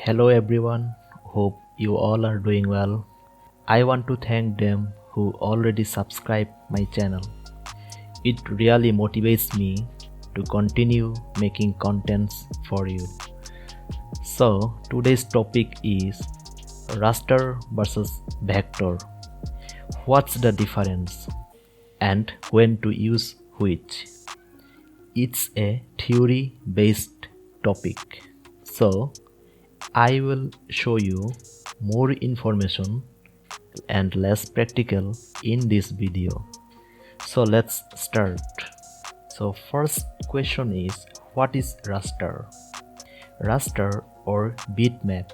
Hello everyone, hope you all are doing well. I want to thank them who already subscribed my channel. It really motivates me to continue making contents for you. So today's topic is raster versus vector. What's the difference and when to use which? It's a theory based topic. So I will show you more information and less practical in this video. So let's start. So first question is, what is raster? Raster or bitmap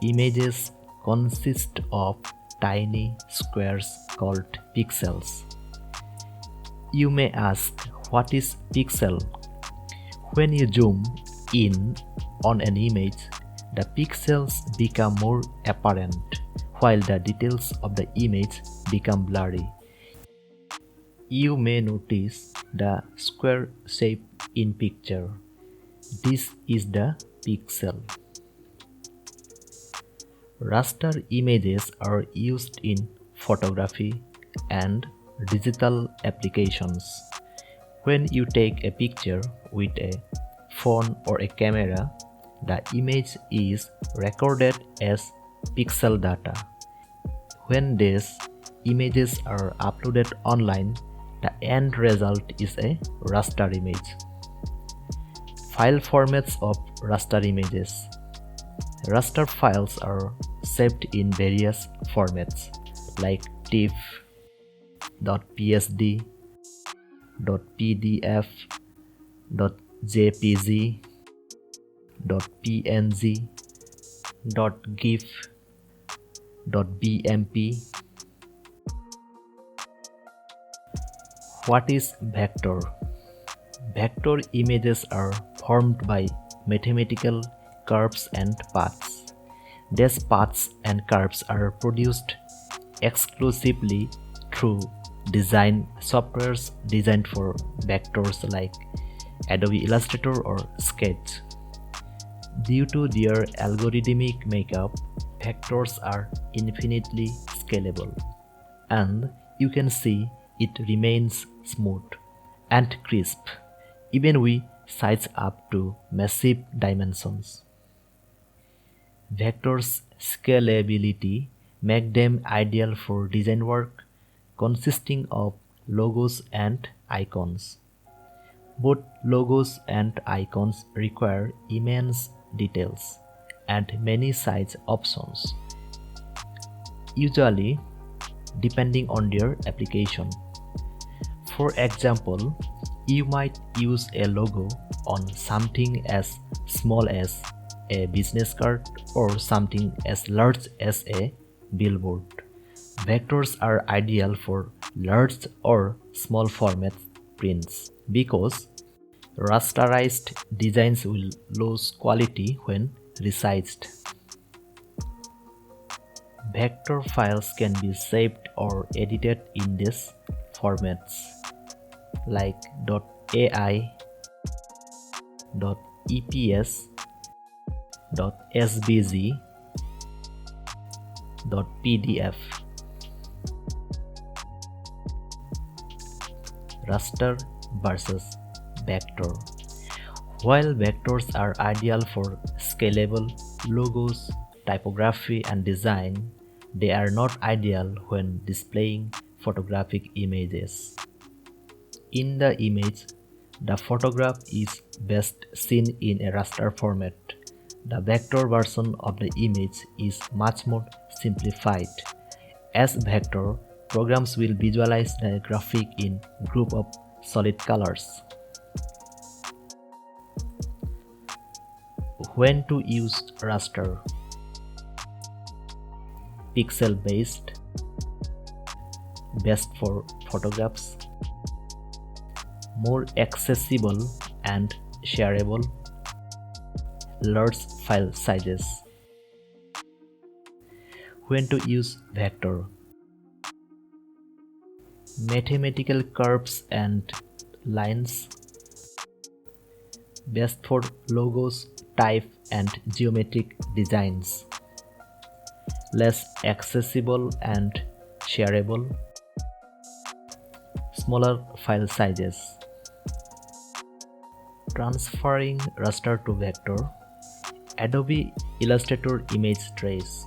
images consist of tiny squares called pixels. You may ask, what is pixel? When you zoom in on an image, the pixels become more apparent, while the details of the image become blurry. You may notice the square shape in picture. This is the pixel. Raster images are used in photography and digital applications. When you take a picture with a phone or a camera, the image is recorded as pixel data. When these images are uploaded online, the end result is a raster image. File formats of raster images. Raster files are saved in various formats like TIFF, .psd, .pdf, .jpg, .png, .gif, .bmp. What is vector? Vector images are formed by mathematical curves and paths. These paths and curves are produced exclusively through design softwares designed for vectors like Adobe Illustrator or Sketch. Due to their algorithmic makeup, vectors are infinitely scalable, and you can see it remains smooth and crisp even with size up to massive dimensions. Vectors' scalability make them ideal for design work consisting of logos and icons. Both logos and icons require immense details and many size options, usually depending on their application. For example, you might use a logo on something as small as a business card or something as large as a billboard. Vectors are ideal for large or small format prints because rasterized designs will lose quality when resized. Vector files can be saved or edited in these formats like .ai, .eps, .svg, .pdf. Raster versus vector. While vectors are ideal for scalable logos, typography and design, they are not ideal when displaying photographic images. In the image, the photograph is best seen in a raster format. The vector version of the image is much more simplified. As vector, programs will visualize the graphic in group of solid colors. When to use raster? Pixel based, best for photographs, more accessible and shareable, large file sizes. When to use vector? Mathematical curves and lines, best for logos, type and geometric designs, less accessible and shareable, smaller file sizes. Transferring raster to vector. Adobe Illustrator image trace.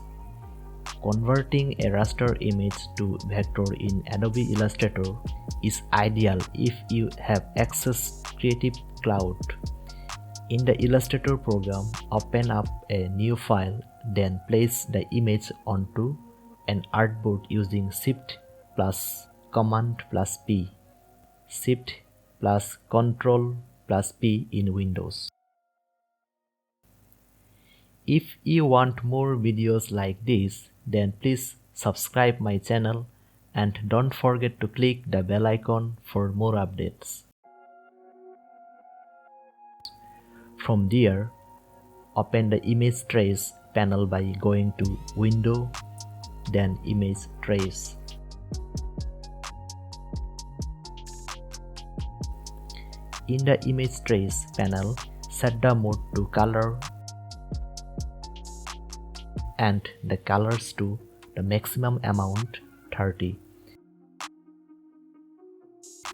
Converting a raster image to vector in Adobe Illustrator is ideal if you have access to Creative Cloud. In the Illustrator program, open up a new file, then place the image onto an artboard using Shift plus Command plus P, Shift plus Control plus P in Windows. If you want more videos like this, then please subscribe my channel and don't forget to click the bell icon for more updates. From there, open the Image Trace panel by going to Window, then Image Trace. In the Image Trace panel, set the mode to color and the colors to the maximum amount 30.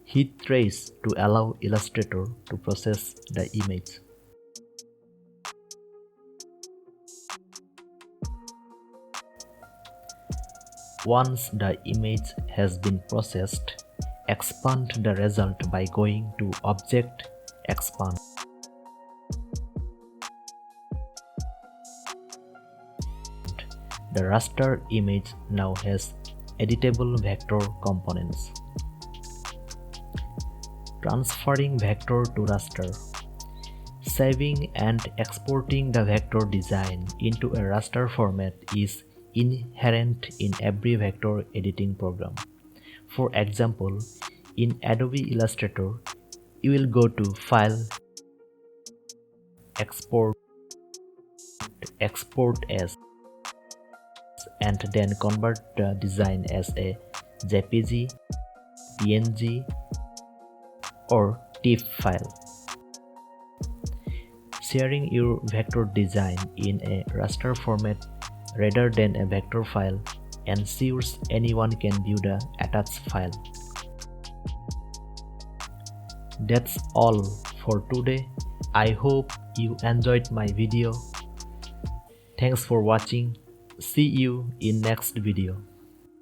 Hit Trace to allow Illustrator to process the image. Once the image has been processed, expand the result by going to Object, Expand. The raster image now has editable vector components. Transferring vector to raster. Saving and exporting the vector design into a raster format is inherent in every vector editing program. For example, in Adobe Illustrator, you will go to File, Export, Export as, and then convert the design as a JPG, PNG, or TIFF file. Sharing your vector design in a raster format rather than a vector file ensures anyone can view the attached file. That's all for today. I hope you enjoyed my video. Thanks for watching. See you in next video.